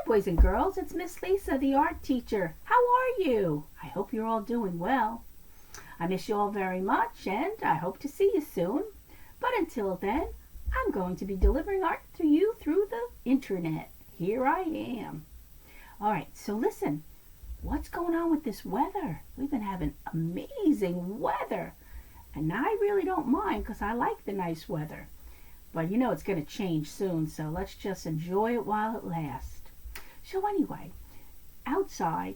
boys and girls. It's Miss Lisa, the art teacher. How are you? I hope you're all doing well. I miss you all very much, and I hope to see you soon. But until then, I'm going to be delivering art to you through the internet. Here I am. All right, so listen. What's going on with this weather? We've been having amazing weather. And I really don't mind because I like the nice weather. But you know it's going to change soon, so let's just enjoy it while it lasts. So anyway, outside,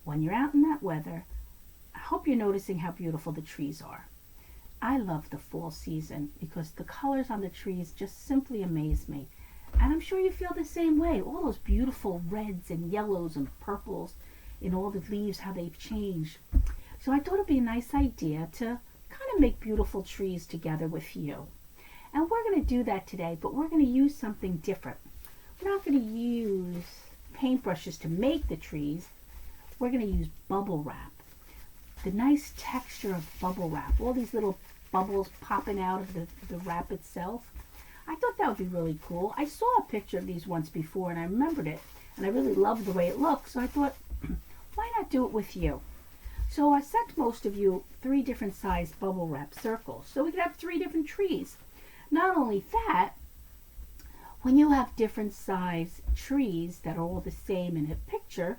when you're out in that weather, I hope you're noticing how beautiful the trees are. I love the fall season because the colors on the trees just simply amaze me. And I'm sure you feel the same way. All those beautiful reds and yellows and purples in all the leaves, how they've changed. So I thought it'd be a nice idea to kind of make beautiful trees together with you. And we're going to do that today, but we're going to use something different. We're not going to use paintbrushes to make the trees. We're going to use bubble wrap. The nice texture of bubble wrap, all these little bubbles popping out of the wrap itself. I thought that would be really cool. I saw a picture of these once before and I remembered it, and I really loved the way it looked, so I thought, why not do it with you? So I sent most of you 3 different size bubble wrap circles so we could have 3 different trees. Not only that, when you have different size trees that are all the same in a picture,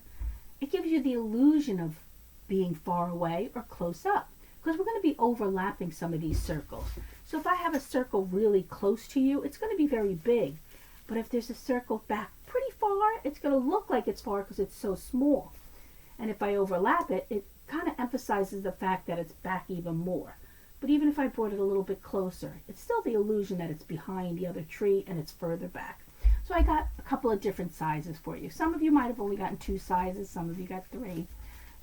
it gives you the illusion of being far away or close up, because we're going to be overlapping some of these circles. So if I have a circle really close to you, it's going to be very big. But if there's a circle back pretty far, it's going to look like it's far because it's so small. And if I overlap it, it kind of emphasizes the fact that it's back even more. But even if I brought it a little bit closer, it's still the illusion that it's behind the other tree and it's further back. So I got a couple of different sizes for you. Some of you might have only gotten 2 sizes, some of you got 3. It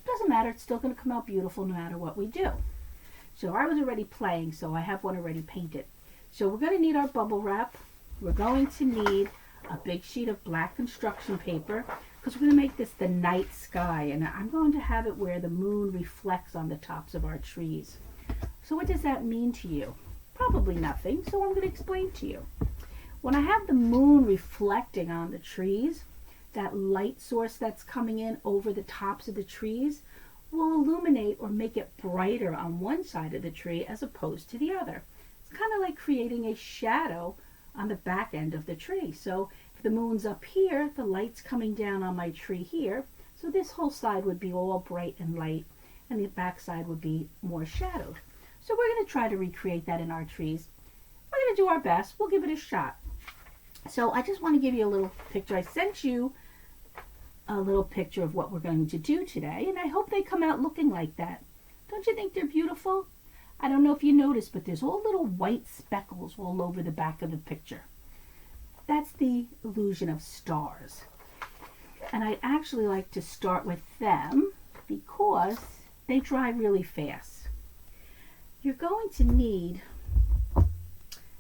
doesn't matter, it's still going to come out beautiful no matter what we do. So I was already playing, so I have one already painted. So we're going to need our bubble wrap. We're going to need a big sheet of black construction paper because we're going to make this the night sky, and I'm going to have it where the moon reflects on the tops of our trees. So what does that mean to you? Probably nothing, so I'm going to explain to you. When I have the moon reflecting on the trees, that light source that's coming in over the tops of the trees will illuminate or make it brighter on one side of the tree as opposed to the other. It's kind of like creating a shadow on the back end of the tree. So if the moon's up here, the light's coming down on my tree here, so this whole side would be all bright and light, and the back side would be more shadowed. So we're going to try to recreate that in our trees. We're going to do our best. We'll give it a shot. So I just want to give you a little picture. I sent you a little picture of what we're going to do today, and I hope they come out looking like that. Don't you think they're beautiful? I don't know if you noticed, but there's all little white speckles all over the back of the picture. That's the illusion of stars. And I actually like to start with them because they dry really fast. You're going to need,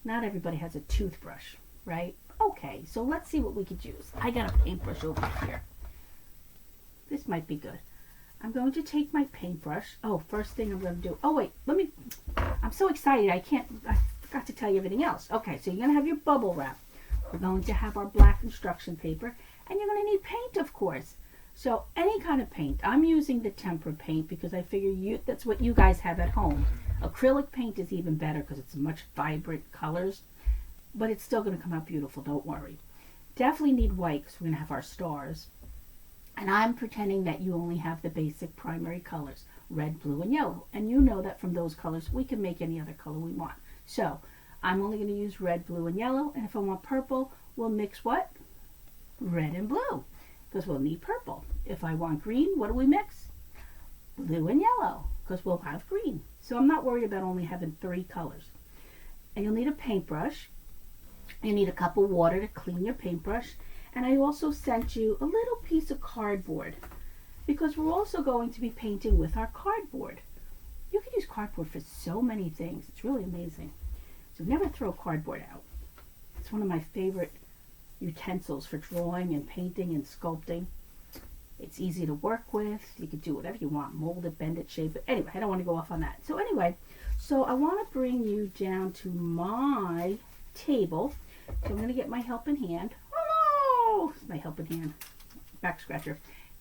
not everybody has a toothbrush, right? Okay, so let's see what we could use. I got a paintbrush over here. This might be good. I'm going to take my paintbrush. Oh, first thing I'm going to do. Oh, wait, I'm so excited. I forgot to tell you everything else. Okay, so you're going to have your bubble wrap. We're going to have our black construction paper. And you're going to need paint, of course. So any kind of paint. I'm using the tempera paint because I figure that's what you guys have at home. Acrylic paint is even better because it's much vibrant colors. But it's still going to come out beautiful, don't worry. Definitely need white because we're going to have our stars. And I'm pretending that you only have the basic primary colors, red, blue, and yellow. And you know that from those colors, we can make any other color we want. So I'm only going to use red, blue, and yellow. And if I want purple, we'll mix what? Red and blue, because we'll need purple. If I want green, what do we mix? Blue and yellow, because we'll have green. So I'm not worried about only having 3 colors. And you'll need a paintbrush. You need a cup of water to clean your paintbrush. And I also sent you a little piece of cardboard because we're also going to be painting with our cardboard. You can use cardboard for so many things. It's really amazing. So never throw cardboard out. It's one of my favorite utensils for drawing and painting and sculpting. It's easy to work with. You can do whatever you want. Mold it, bend it, shape it. Anyway, I don't want to go off on that. So anyway, I want to bring you down to my table. So I'm going to get my helping hand. Oh, my helping hand. back scratcher.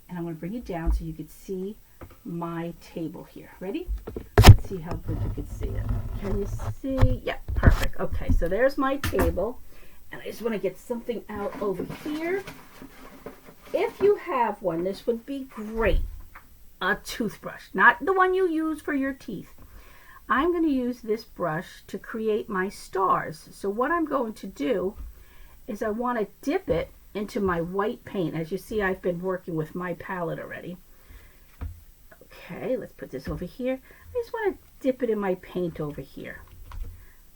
And I'm going to bring it down so you can see my table here. Ready? Let's see how good you can see it. Can you see? Yeah, perfect. Okay, so there's my table. And I just want to get something out over here. If you have one, this would be great. A toothbrush, not the one you use for your teeth. I'm going to use this brush to create my stars. So what I'm going to do is I want to dip it into my white paint. As you see, I've been working with my palette already. Okay, let's put this over here. I just want to dip it in my paint over here.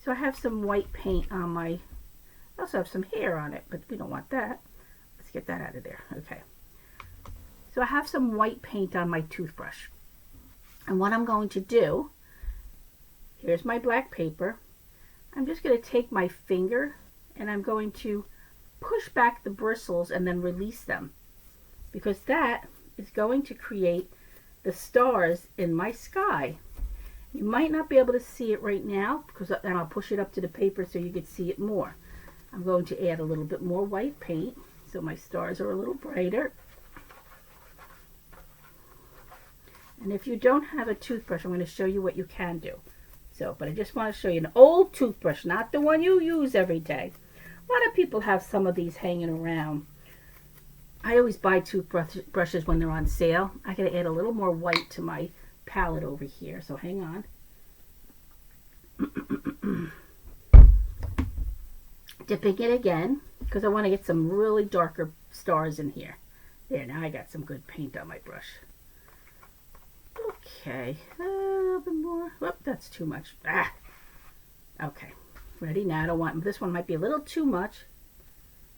So I have some white paint on my, I also have some hair on it, but we don't want that. Let's get that out of there. Okay. So I have some white paint on my toothbrush. And what I'm going to do, here's my black paper. I'm just going to take my finger and I'm going to push back the bristles and then release them, because that is going to create the stars in my sky. You might not be able to see it right now, because then I'll push it up to the paper so you can see it more. I'm going to add a little bit more white paint so my stars are a little brighter. And if you don't have a toothbrush, I'm going to show you what you can do. So, but I just want to show you an old toothbrush, not the one you use every day. A lot of people have some of these hanging around. I always buy toothbrushes when they're on sale. I got to add a little more white to my palette over here, so hang on. Dipping it again, because I want to get some really darker stars in here. There, now I got some good paint on my brush. Okay, a little bit more. Whoop, that's too much. Ah. Okay, ready? Now I don't want, this one might be a little too much,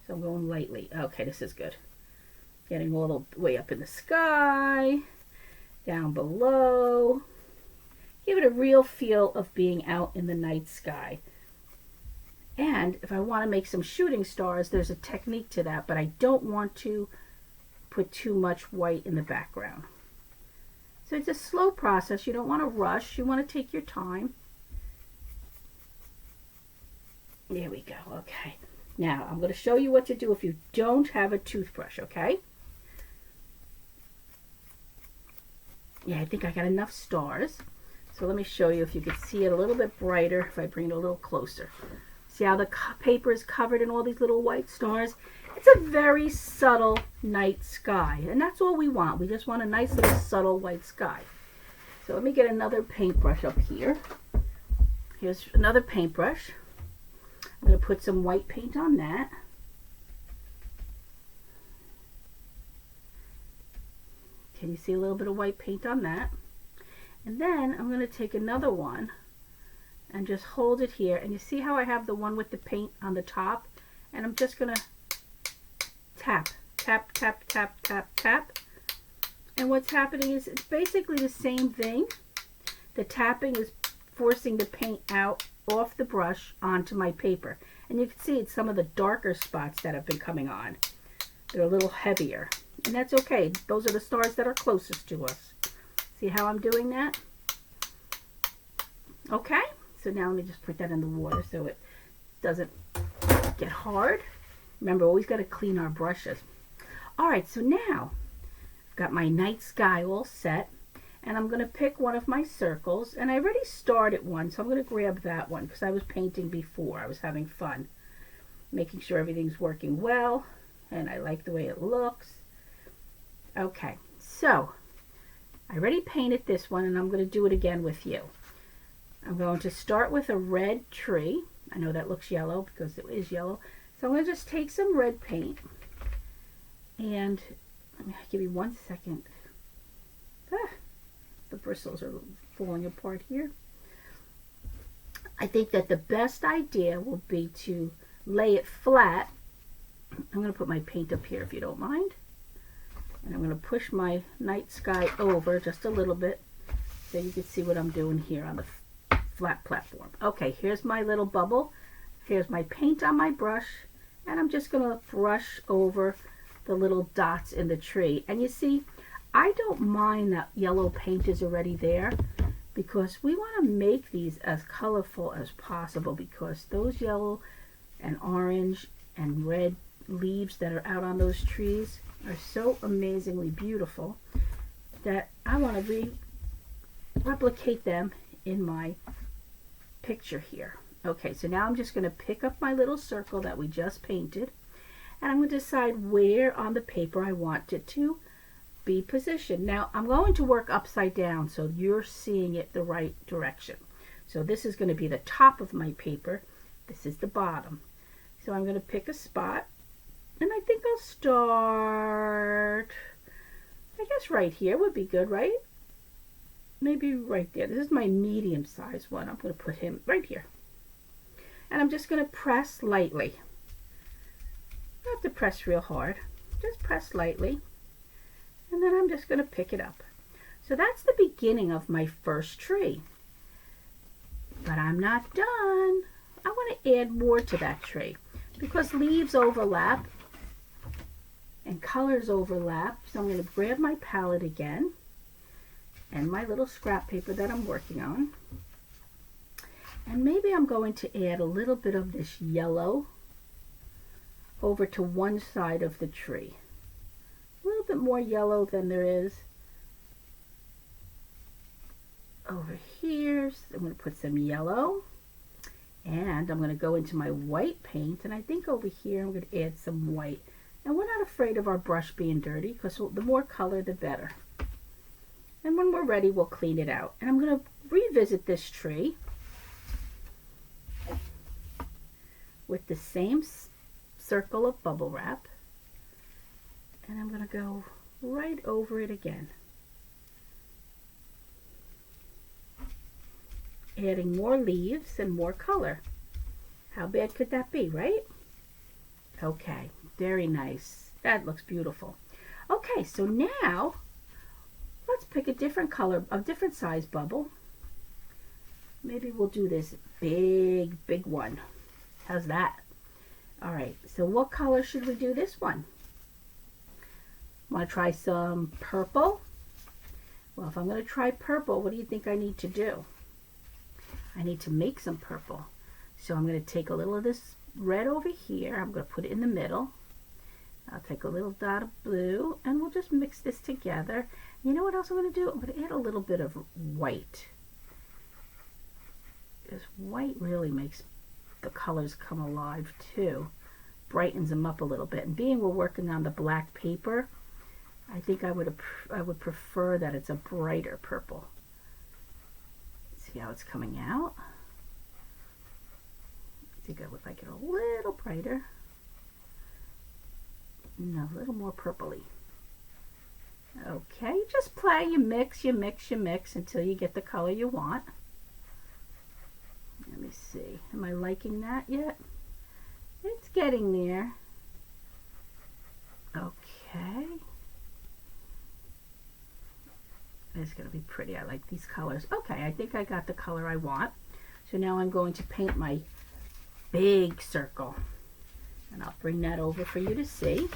so I'm going lightly. Okay, this is good. Getting all the way up in the sky, down below. Give it a real feel of being out in the night sky. And if I want to make some shooting stars, there's a technique to that, but I don't want to put too much white in the background. So it's a slow process. You don't want to rush. You want to take your time. There we go. Okay. Now, I'm going to show you what to do if you don't have a toothbrush, okay? Yeah, I think I got enough stars. So let me show you if you can see it a little bit brighter if I bring it a little closer. See how the paper is covered in all these little white stars? It's a very subtle night sky, and that's all we want. We just want a nice little subtle white sky. So let me get another paintbrush up here. Here's another paintbrush. I'm going to put some white paint on that. Can you see a little bit of white paint on that? And then I'm going to take another one and just hold it here. And you see how I have the one with the paint on the top? And I'm just going to tap, tap, tap, tap, tap, tap. And what's happening is it's basically the same thing. The tapping is forcing the paint out off the brush onto my paper. And you can see it's some of the darker spots that have been coming on. They're a little heavier. And that's okay. Those are the stars that are closest to us. See how I'm doing that? Okay. So now let me just put that in the water so it doesn't get hard. Remember, always got to clean our brushes. All right, so now I've got my night sky all set. And I'm going to pick one of my circles. And I already started one, so I'm going to grab that one because I was painting before. I was having fun. Making sure everything's working well. And I like the way it looks. Okay, so I already painted this one, and I'm going to do it again with you. I'm going to start with a red tree. I know that looks yellow because it is yellow. So I'm going to just take some red paint. And let me give you 1 second. The bristles are falling apart here. I think that the best idea will be to lay it flat. I'm going to put my paint up here if you don't mind. And I'm going to push my night sky over just a little bit so you can see what I'm doing here on the flat platform. Okay, here's my little bubble. Here's my paint on my brush. And I'm just going to brush over the little dots in the tree. And you see, I don't mind that yellow paint is already there because we want to make these as colorful as possible because those yellow and orange and red leaves that are out on those trees are so amazingly beautiful that I want to replicate them in my picture here. Okay, so now I'm just going to pick up my little circle that we just painted, and I'm going to decide where on the paper I want it to be positioned. Now I'm going to work upside down so you're seeing it the right direction. So this is going to be the top of my paper. This is the bottom. So I'm going to pick a spot, and I think I'll start, I guess right here would be good, right? Maybe right there. This is my medium size one. I'm going to put him right here. And I'm just going to press lightly. You don't have to press real hard. Just press lightly. And then I'm just going to pick it up. So that's the beginning of my first tree. But I'm not done. I want to add more to that tree because leaves overlap and colors overlap. So I'm going to grab my palette again and my little scrap paper that I'm working on. And maybe I'm going to add a little bit of this yellow over to one side of the tree. A little bit more yellow than there is over here. So I'm going to put some yellow, and I'm going to go into my white paint, and I think over here I'm going to add some white. And we're not afraid of our brush being dirty because the more color the better. And when we're ready, we'll clean it out. And I'm going to revisit this tree with the same circle of bubble wrap, and I'm going to go right over it again, adding more leaves and more color. How bad could that be, right? Okay, very nice. That looks beautiful. Okay, so now let's pick a different color, a different size bubble. Maybe we'll do this big one. How's that? All right, so what color should we do this one? Want to try some purple? Well, if I'm going to try purple, what do you think I need to do? I need to make some purple. So I'm going to take a little of this red over here. I'm going to put it in the middle. I'll take a little dot of blue, and we'll just mix this together. You know what else I'm going to do? I'm going to add a little bit of white. Because white really makes the colors come alive too. Brightens them up a little bit. And being we're working on the black paper, I think I would prefer that it's a brighter purple. See how it's coming out? I think I would like it a little brighter. No, a little more purpley. Okay, just play, you mix until you get the color you want. Let me see. Am I liking that yet? It's getting there. Okay. It's going to be pretty. I like these colors. Okay, I think I got the color I want. So now I'm going to paint my big circle. And I'll bring that over for you to see.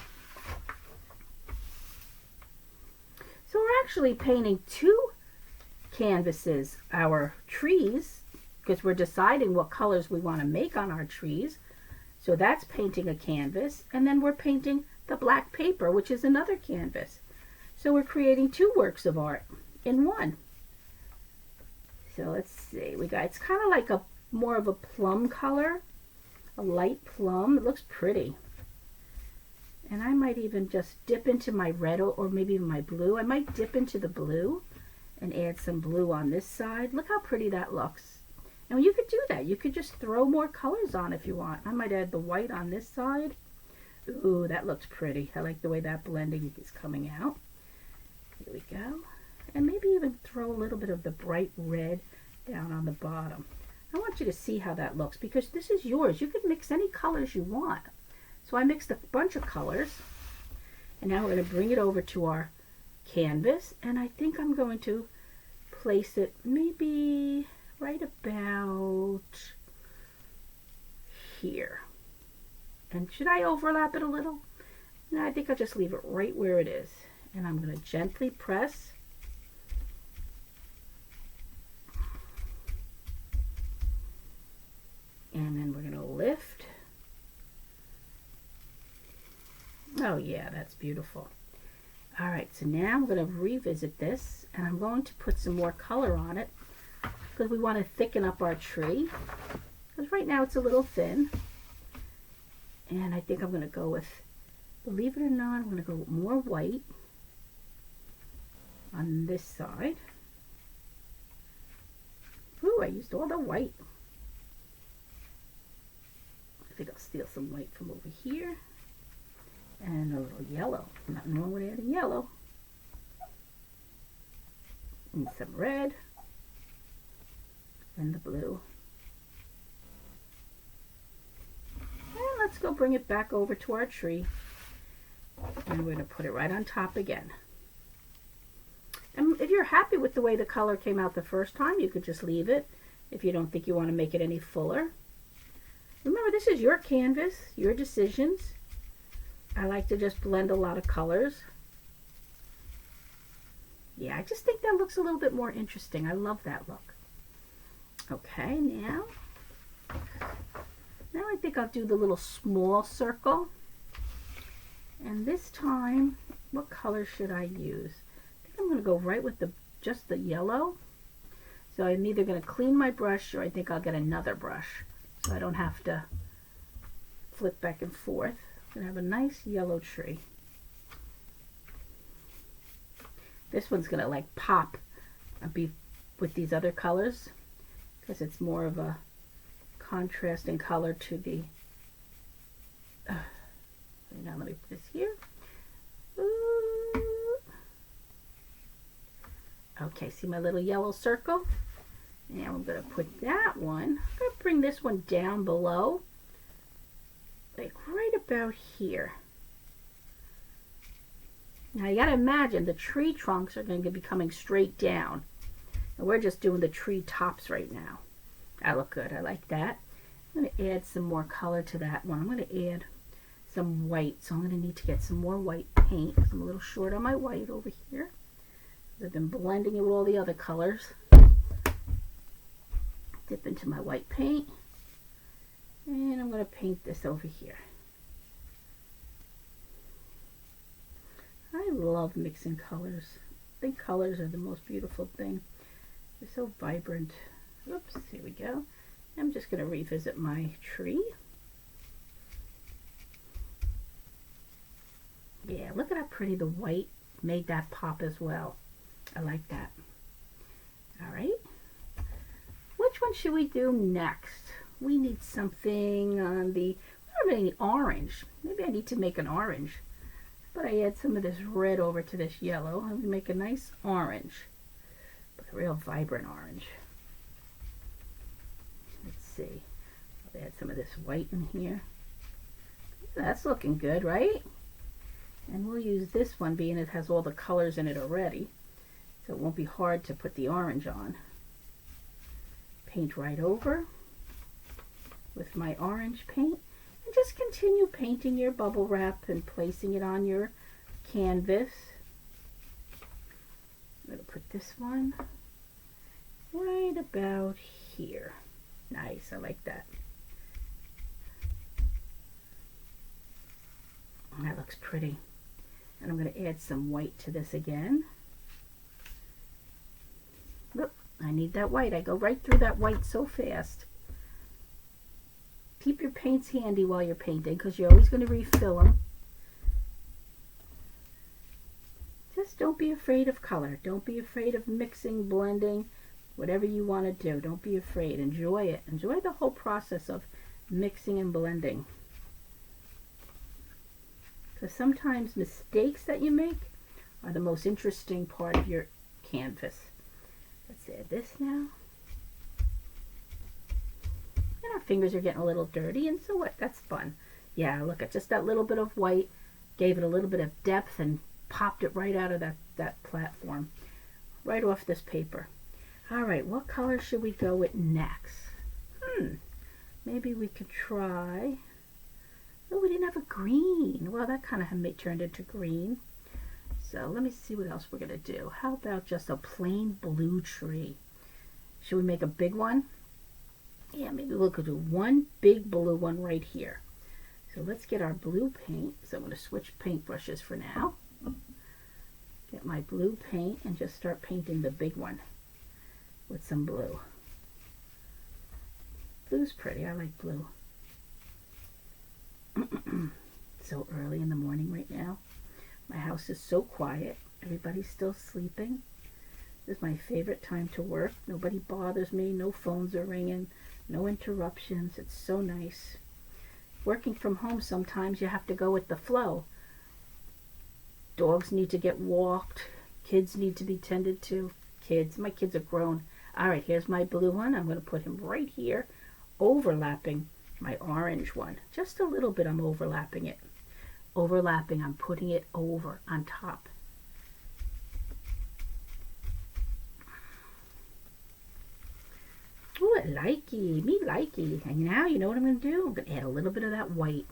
So we're actually painting two canvases, our trees, because we're deciding what colors we want to make on our trees. So that's painting a canvas, and then we're painting the black paper, which is another canvas. So we're creating two works of art in one. So let's see, it's kind of like a more of a plum color, a light plum. It looks pretty. And I might even just dip into my red or maybe my blue. I might dip into the blue and add some blue on this side. Look how pretty that looks. And you could do that. You could just throw more colors on if you want. I might add the white on this side. Ooh, that looks pretty. I like the way that blending is coming out. Here we go. And maybe even throw a little bit of the bright red down on the bottom. I want you to see how that looks because this is yours. You could mix any colors you want. So I mixed a bunch of colors. And now we're going to bring it over to our canvas. And I think I'm going to place it maybe right about here. And should I overlap it a little? No, I think I'll just leave it right where it is. And I'm going to gently press. And then we're going to lift. that's beautiful. All right, so now I'm going to revisit this, and I'm going to put some more color on it because we want to thicken up our tree. Because right now it's a little thin. And I think I'm going to go with, believe it or not, I'm going to go with more white on this side. Ooh, I used all the white. I think I'll steal some white from over here. And a little yellow. Nothing wrong with adding yellow. And some red. And the blue. And let's go bring it back over to our tree. And we're going to put it right on top again. And if you're happy with the way the color came out the first time, you could just leave it if you don't think you want to make it any fuller. Remember, this is your canvas, your decisions. I like to just blend a lot of colors. Yeah, I just think that looks a little bit more interesting. I love that look. Okay, now I think I'll do the little small circle. And this time, what color should I use? I think I'm going to go right with just the yellow. So I'm either going to clean my brush, or I think I'll get another brush so I don't have to flip back and forth. I'm going to have a nice yellow tree. This one's going to like pop and be with these other colors because it's more of a contrasting color to the now let me put this here. Ooh. Okay, see my little yellow circle? Now I'm going to put that one, I'm going to bring this one down below, like right about here. Now you got to imagine the tree trunks are going to be coming straight down. And we're just doing the tree tops right now. That look good. I like that. I'm going to add some more color to that one. I'm going to add some white. So I'm going to need to get some more white paint because I'm a little short on my white over here. I've been blending it with all the other colors. Dip into my white paint. And I'm going to paint this over here. I love mixing colors. I think colors are the most beautiful thing. They're so vibrant. Oops, here we go. I'm just going to revisit my tree. Yeah, look at how pretty the white made that pop as well. I like that. All right. Which one should we do next? We need something on the, we don't have any orange. Maybe I need to make an orange. But I add some of this red over to this yellow and we make a nice orange. But a real vibrant orange. Let's see. I'll add some of this white in here. That's looking good, right? And we'll use this one being it has all the colors in it already. So it won't be hard to put the orange on. Paint right over with my orange paint. And just continue painting your bubble wrap and placing it on your canvas. I'm going to put this one right about here. Nice, I like that. That looks pretty. And I'm going to add some white to this again. Look, I need that white. I go right through that white so fast. Keep your paints handy while you're painting because you're always going to refill them. Just don't be afraid of color. Don't be afraid of mixing, blending, whatever you want to do. Don't be afraid. Enjoy it. Enjoy the whole process of mixing and blending. Because sometimes mistakes that you make are the most interesting part of your canvas. Let's add this now. And our fingers are getting a little dirty, and so what? That's fun. Yeah, look at just that little bit of white gave it a little bit of depth and popped it right out of that platform, right off this paper. All right, what color should we go with next? Maybe we could try. Oh, we didn't have a green. Well, that kind of turned into green. So let me see what else we're going to do. How about just a plain blue tree? Should we make a big one? Yeah, maybe we could do one big blue one right here. So let's get our blue paint. So I'm going to switch paintbrushes for now. Get my blue paint and just start painting the big one with some blue. Blue's pretty. I like blue. So early in the morning right now. My house is so quiet. Everybody's still sleeping. This is my favorite time to work. Nobody bothers me. No phones are ringing. No interruptions. It's so nice. Working from home, sometimes you have to go with the flow. Dogs need to get walked. Kids need to be tended to. My kids are grown. All right, here's my blue one. I'm going to put him right here, overlapping my orange one. Just a little bit I'm overlapping it. I'm putting it over on top. Ooh, I likey. Me likey. And now you know what I'm going to do? I'm going to add a little bit of that white.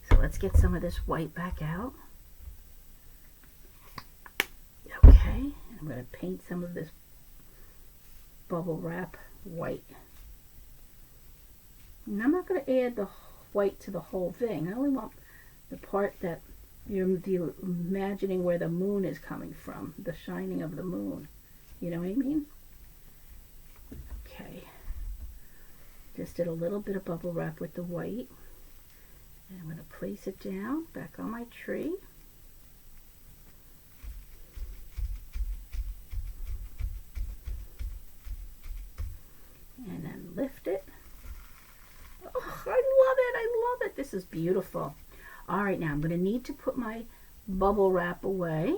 So let's get some of this white back out. Okay. I'm going to paint some of this bubble wrap white. And I'm not going to add the white to the whole thing. I only want the part that you're imagining where the moon is coming from, the shining of the moon. You know what I mean? Okay. Just did a little bit of bubble wrap with the white. And I'm going to place it down back on my tree. And then lift it. Oh, I love it. This is beautiful. All right, now I'm going to need to put my bubble wrap away.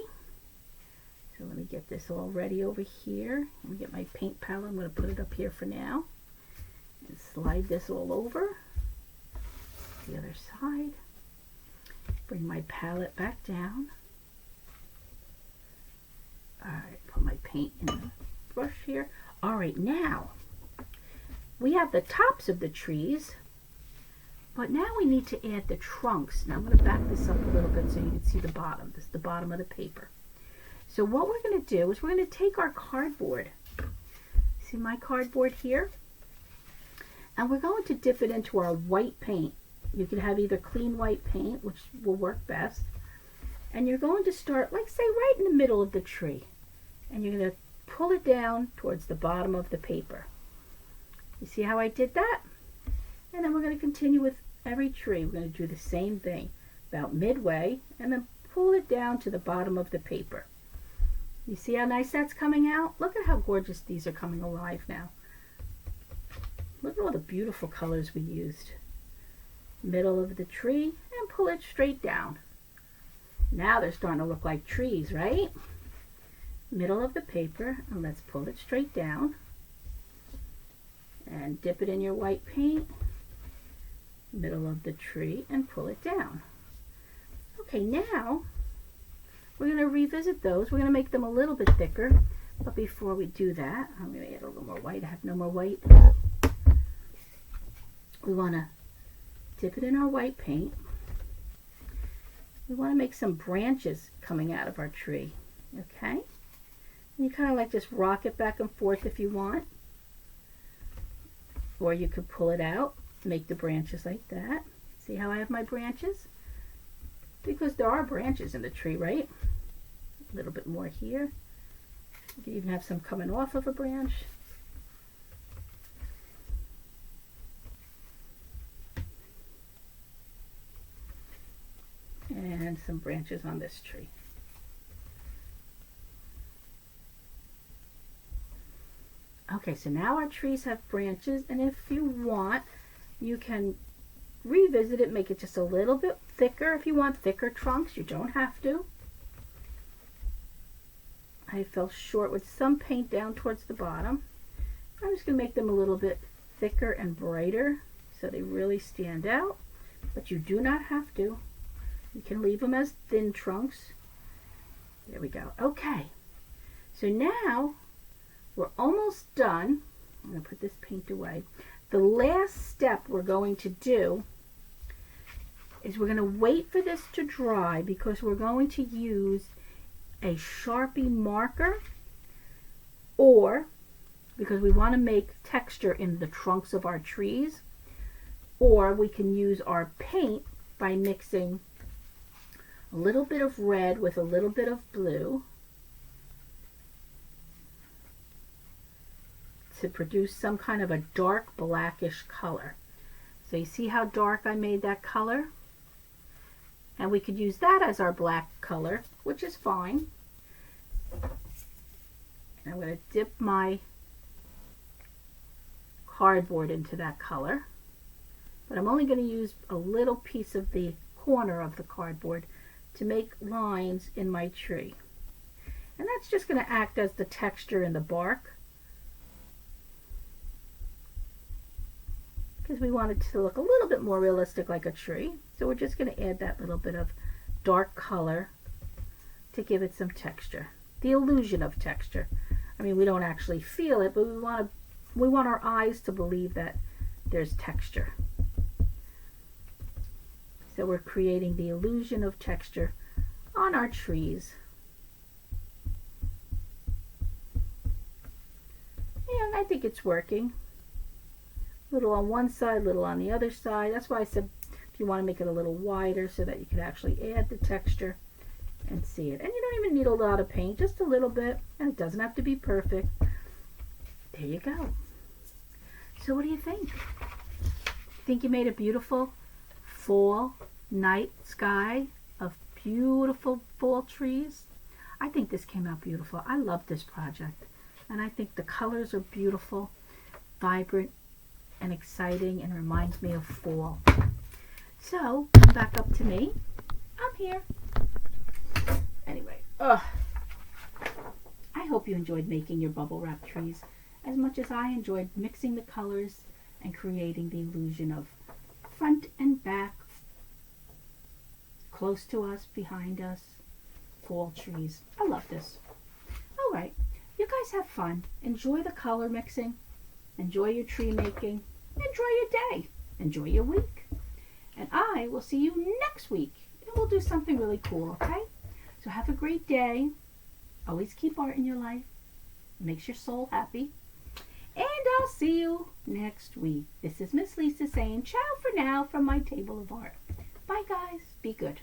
So let me get this all ready over here. Let me get my paint palette. I'm going to put it up here for now. And slide this all over. The other side. Bring my palette back down. All right, put my paint in the brush here. All right, now we have the tops of the trees, but now we need to add the trunks. Now I'm going to back this up a little bit so you can see the bottom. This is the bottom of the paper. So what we're going to do is we're going to take our cardboard. See my cardboard here? And we're going to dip it into our white paint. You can have either clean white paint, which will work best. And you're going to start, like say, right in the middle of the tree. And you're going to pull it down towards the bottom of the paper. You see how I did that? And then we're going to continue with every tree. We're going to do the same thing, about midway, and then pull it down to the bottom of the paper. You see how nice that's coming out? Look at how gorgeous these are coming alive now. Look at all the beautiful colors we used. Middle of the tree, and pull it straight down. Now they're starting to look like trees, right? Middle of the paper, and let's pull it straight down. And dip it in your white paint. Middle of the tree, and pull it down. Okay, now we're going to revisit those. We're going to make them a little bit thicker. But before we do that, I'm going to add a little more white. I have no more white. We want to dip it in our white paint. We want to make some branches coming out of our tree. Okay? And you kind of like just rock it back and forth if you want. Or you could pull it out, make the branches like that. See how I have my branches? Because there are branches in the tree, right? A little bit more here. You can even have some coming off of a branch. And some branches on this tree. Okay, so now our trees have branches, and if you want, you can revisit it, make it just a little bit thicker. If you want thicker trunks, you don't have to. I fell short with some paint down towards the bottom. I'm just going to make them a little bit thicker and brighter so they really stand out, but you do not have to. You can leave them as thin trunks. There we go. Okay, so now we're almost done. I'm going to put this paint away. The last step we're going to do is we're going to wait for this to dry because we're going to use a Sharpie marker, or because we want to make texture in the trunks of our trees, or we can use our paint by mixing a little bit of red with a little bit of blue to produce some kind of a dark blackish color. So you see how dark I made that color? And we could use that as our black color, which is fine. And I'm going to dip my cardboard into that color. But I'm only going to use a little piece of the corner of the cardboard to make lines in my tree. And that's just going to act as the texture in the bark, because we want it to look a little bit more realistic like a tree. So we're just going to add that little bit of dark color to give it some texture, the illusion of texture. I mean, we don't actually feel it, but we want our eyes to believe that there's texture. So we're creating the illusion of texture on our trees. And I think it's working. Little on one side, little on the other side. That's why I said if you want to make it a little wider so that you can actually add the texture and see it. And you don't even need a lot of paint, just a little bit, and it doesn't have to be perfect. There you go. So what do you think? Think you made a beautiful fall night sky of beautiful fall trees? I think this came out beautiful. I love this project, and I think the colors are beautiful, vibrant, and exciting, and reminds me of fall. So come back up to me. I'm here. Anyway, I hope you enjoyed making your bubble wrap trees as much as I enjoyed mixing the colors and creating the illusion of front and back, close to us, behind us, fall trees. I love this. All right, you guys have fun. Enjoy the color mixing. Enjoy your tree making. Enjoy your day. Enjoy your week. And I will see you next week. And we'll do something really cool, okay? So have a great day. Always keep art in your life. It makes your soul happy. And I'll see you next week. This is Miss Lisa saying ciao for now from my table of art. Bye, guys. Be good.